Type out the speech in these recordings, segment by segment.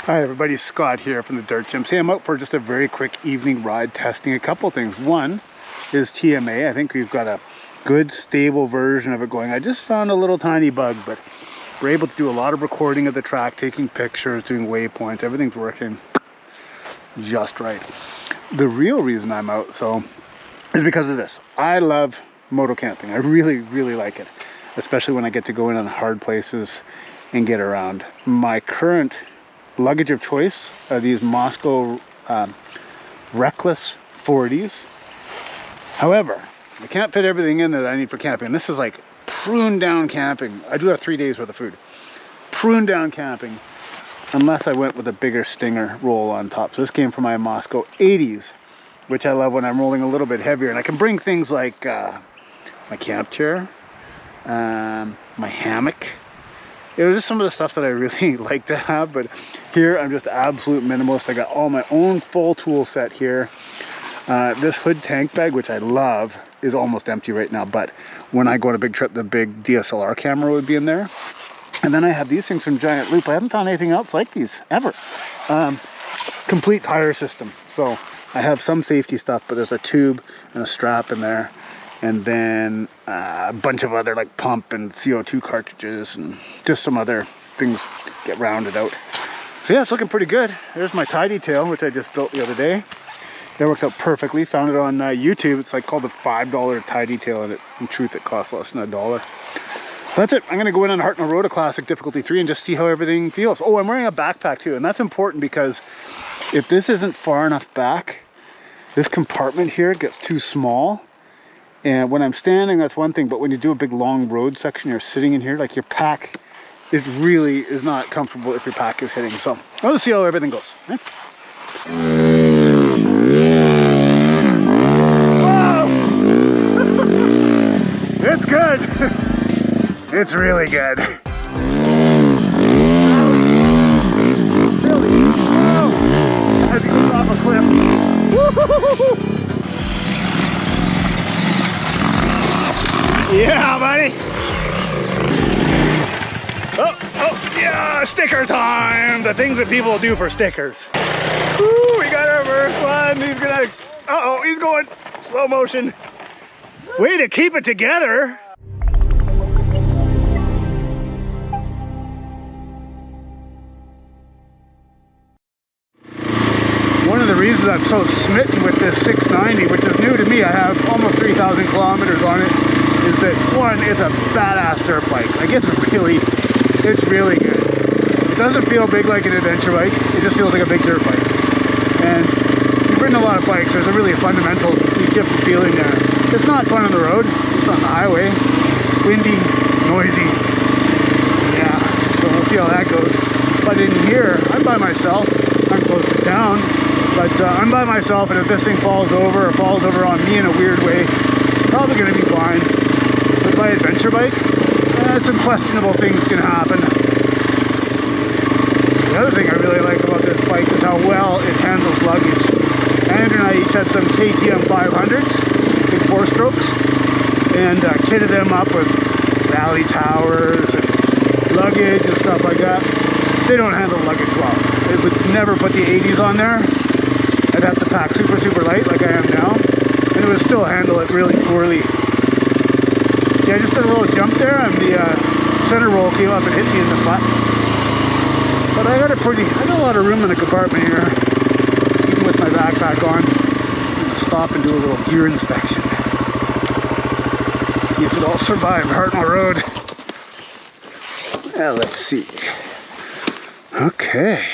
Hi everybody, Scott here from the Dirt Gym. So I'm out for just a very quick evening ride testing a couple things. One is TMA. I think we've got a good stable version of it going. I just found a little tiny bug, but we're able to do a lot of recording of the track, taking pictures, doing waypoints. Everything's working just right. The real reason I'm out is because of this. I love moto camping. I really like it, especially when I get to go in on hard places and get around. My current luggage of choice are these Moscow Reckless 40s. However, I can't fit everything in there that I need for camping. This is like pruned down camping. I do have 3 days worth of food. Pruned down camping, unless I went with a bigger Stinger roll on top. So this came from my Moscow 80s, which I love when I'm rolling a little bit heavier. And I can bring things like my camp chair, my hammock. It was just some of the stuff that I really like to have, but here I'm just absolute minimalist. I got all my own full tool set here. This hood tank bag, which I love, is almost empty right now, but when I go on a big trip, the big DSLR camera would be in there. And then I have these things from Giant Loop. I haven't found anything else like these ever. Complete tire system. So I have some safety stuff, but there's a tube and a strap in there. And then a bunch of other like pump and CO2 cartridges and just some other things get rounded out. So yeah, it's looking pretty good. There's my tie detail, which I just built the other day. That worked out perfectly. Found it on YouTube. It's like called the $5 tie detail, and in truth it costs less than $1. So that's it. I'm gonna go in on Hartnell Road, a classic difficulty 3, and just see how everything feels. Oh, I'm wearing a backpack too, and that's important because if this isn't far enough back, this compartment here gets too small. And when I'm standing, that's one thing, but when you do a big long road section, you're sitting in here, like your pack, it really is not comfortable if your pack is hitting. So let's see how everything goes. Okay? Whoa! It's good. It's really good. Silly. Oh, as he goes off a cliff. Woo-hoo-hoo-hoo! Yeah, buddy. Oh, yeah, sticker time. The things that people do for stickers. Woo, we got our first one. He's gonna, uh-oh, he's going slow motion. Way to keep it together. One of the reasons I'm so smitten with this 690, which is new to me, I have almost 3,000 kilometers on it, is that one, it's a badass dirt bike. Like it's really good. It doesn't feel big like an adventure bike. It just feels like a big dirt bike. And you've ridden a lot of bikes. There's a really fundamental different feeling there. It's not fun on the road. It's on the highway. Windy, noisy. Yeah, so we'll see how that goes. But in here, I'm by myself. I'm close to town. But I'm by myself, and if this thing falls over or falls over on me in a weird way, probably going to be fine. With my adventure bike, some questionable things can happen. The other thing I really like about this bike is how well it handles luggage. Andrew and I each had some KTM 500s, big 4-strokes, and kitted them up with rally towers and luggage and stuff like that. They don't handle luggage well. It would never put the 80s on there. I'd have to pack super light like I am now, and it would still handle it really poorly. Yeah, I just did a little jump there, and the center roll came up and hit me in the butt. But I got a lot of room in the compartment here, even with my backpack on. I'm gonna stop and do a little gear inspection. See if it all survived Hartnell Road. Yeah, let's see. Okay.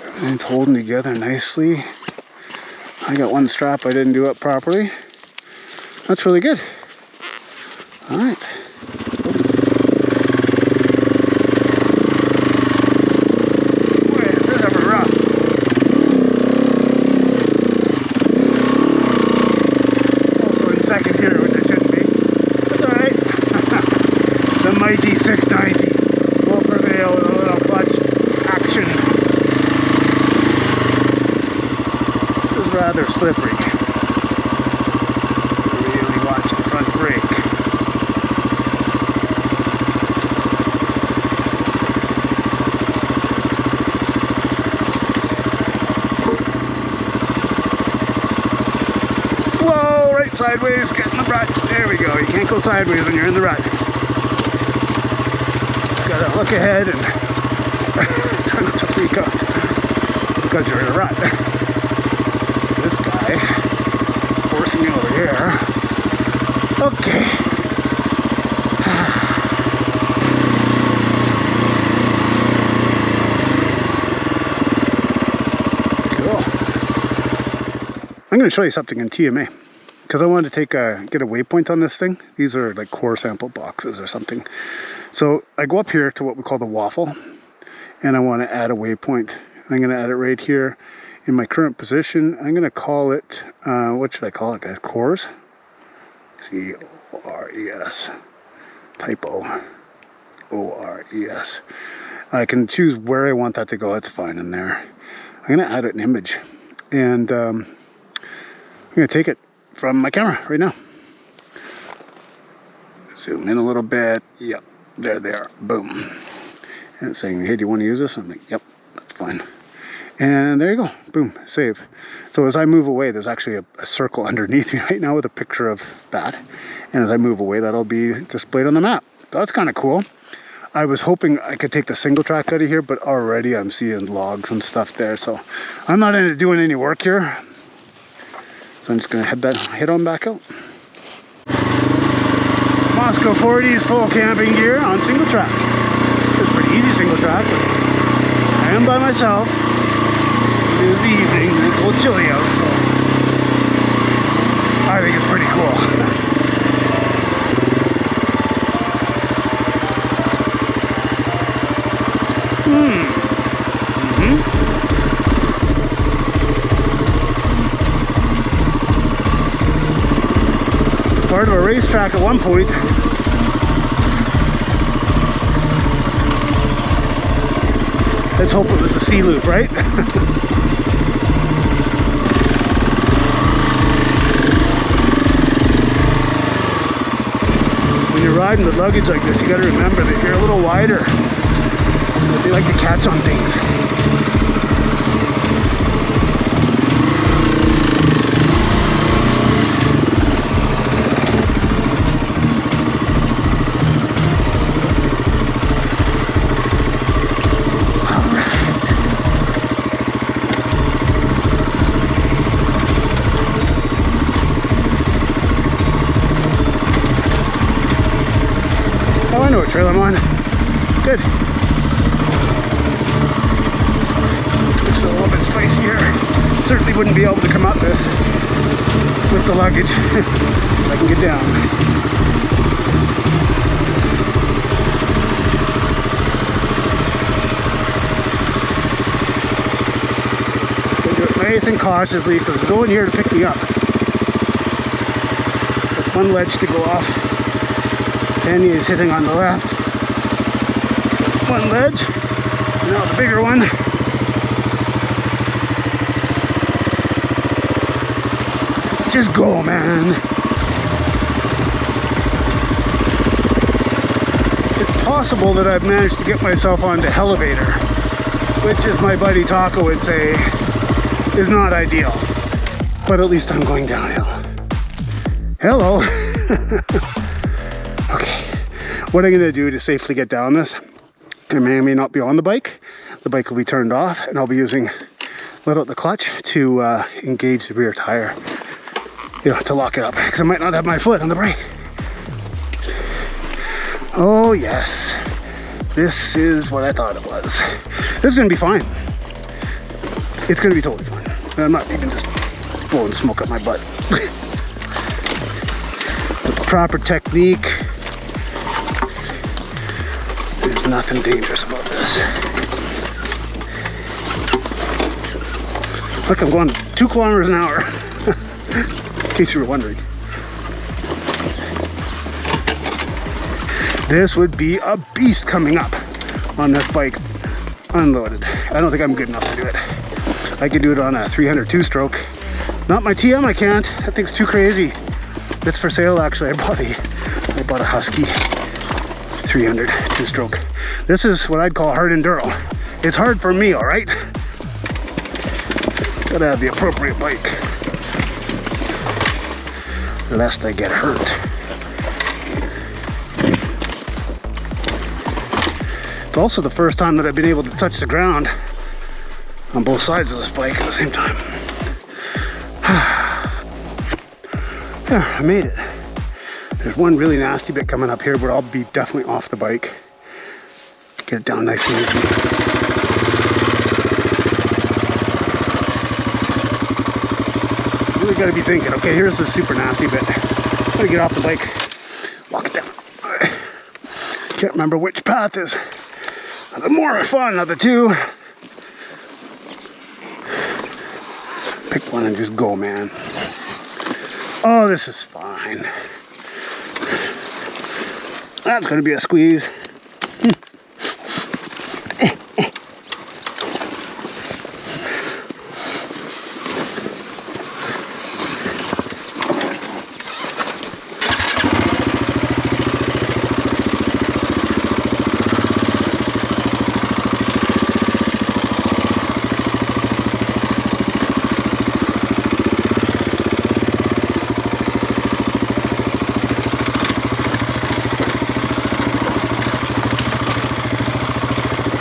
Everything's holding together nicely. I got one strap I didn't do up properly. That's really good. All right. Boy, this is ever rough. Also in second gear, which it shouldn't be. That's all right. The mighty 690 will prevail with a little clutch action. This is rather slippery. Really watch the front brake. sideways, get in the rut. There we go. You can't go sideways when you're in the rut. Gotta look ahead and try not to freak out because you're in a rut. This guy forcing me over here. Okay. Cool. I'm going to show you something in TMA because I wanted to get a waypoint on this thing. These are like core sample boxes or something. So I go up here to what we call the waffle, and I want to add a waypoint. I'm going to add it right here in my current position. I'm going to call it, what should I call it, guys? Cores? C-O-R-E-S. Typo. O-R-E-S. I can choose where I want that to go. That's fine in there. I'm going to add an image. And I'm going to take it from my camera right now. Zoom in a little bit. Yep. There they are. Boom. And it's saying, hey, do you want to use this? I'm like, yep, that's fine. And there you go. Boom. Save. So as I move away, there's actually a circle underneath me right now with a picture of that. And as I move away, that'll be displayed on the map. So that's kind of cool. I was hoping I could take the Singletrack out of here, but already I'm seeing logs and stuff there. So I'm not into doing any work here. So I'm just going to head on back out. Moscow 40's full camping gear on Singletrack. It's pretty easy Singletrack, but I am by myself. It is the evening and it's a little chilly out, so I think it's pretty cool. Part of a racetrack at one point. Let's hope it was a C loop, right? When you're riding with luggage like this, you gotta remember that you're a little wider. They like to catch on things. Oh, I know what trail I'm on. Good. This is a little bit spicier. Certainly wouldn't be able to come up this with the luggage if I can get down. Gonna do it nice and cautiously because there's no one here to pick me up. Got one ledge to go off. Penny is hitting on the left. One ledge. Now the bigger one. Just go, man. It's possible that I've managed to get myself onto elevator, which, as my buddy Taco would say, is not ideal. But at least I'm going downhill. Hello. Okay, what I'm going to do to safely get down this, I may or may not be on the bike. The bike will be turned off and I'll be let out the clutch to engage the rear tire, you know, to lock it up because I might not have my foot on the brake. Oh yes, this is what I thought it was. This is going to be fine. It's going to be totally fine. And I'm not even just blowing smoke up my butt. With the proper technique, there's nothing dangerous about this. Look, I'm going 2 kilometers an hour, in case you were wondering. This would be a beast coming up on this bike, unloaded. I don't think I'm good enough to do it. I could do it on a 300 two-stroke. Not my TM, I can't. That thing's too crazy. It's for sale, actually. I bought a Husky 300 two-stroke. This is what I'd call hard enduro. It's hard for me, all right? Gotta have the appropriate bike. lest I get hurt. It's also the first time that I've been able to touch the ground on both sides of this bike at the same time. Yeah, I made it. There's one really nasty bit coming up here where I'll be definitely off the bike. Get it down nice and easy. Really gotta be thinking, okay, here's the super nasty bit. Gotta get off the bike, walk it down. Can't remember which path is the more fun of the two. Pick one and just go, man. Oh, this is fine. That's gonna be a squeeze.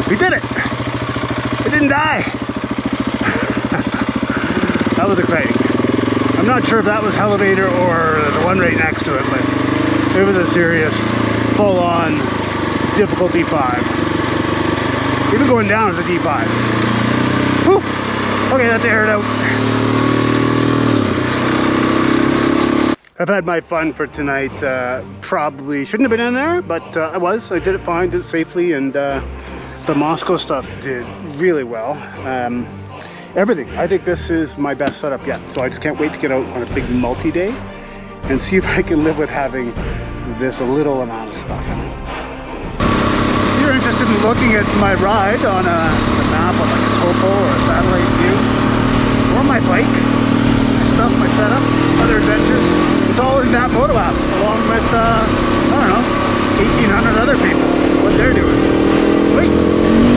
We did it! It didn't die! That was exciting. I'm not sure if that was elevator or the one right next to it, but it was a serious, full-on difficulty 5. Even going down is a D5. Whew! Okay, that's aired out. I've had my fun for tonight. Probably shouldn't have been in there, but I was. I did it fine, did it safely, and the Moscow stuff did really well. Everything. I think this is my best setup yet. So I just can't wait to get out on a big multi-day and see if I can live with having this little amount of stuff. If you're interested in looking at my ride on a map on like a topo or a satellite view, or my bike, my stuff, my setup, other adventures, it's all in that photo app, along with, I don't know, 1,800 other people, what they're doing. Wait.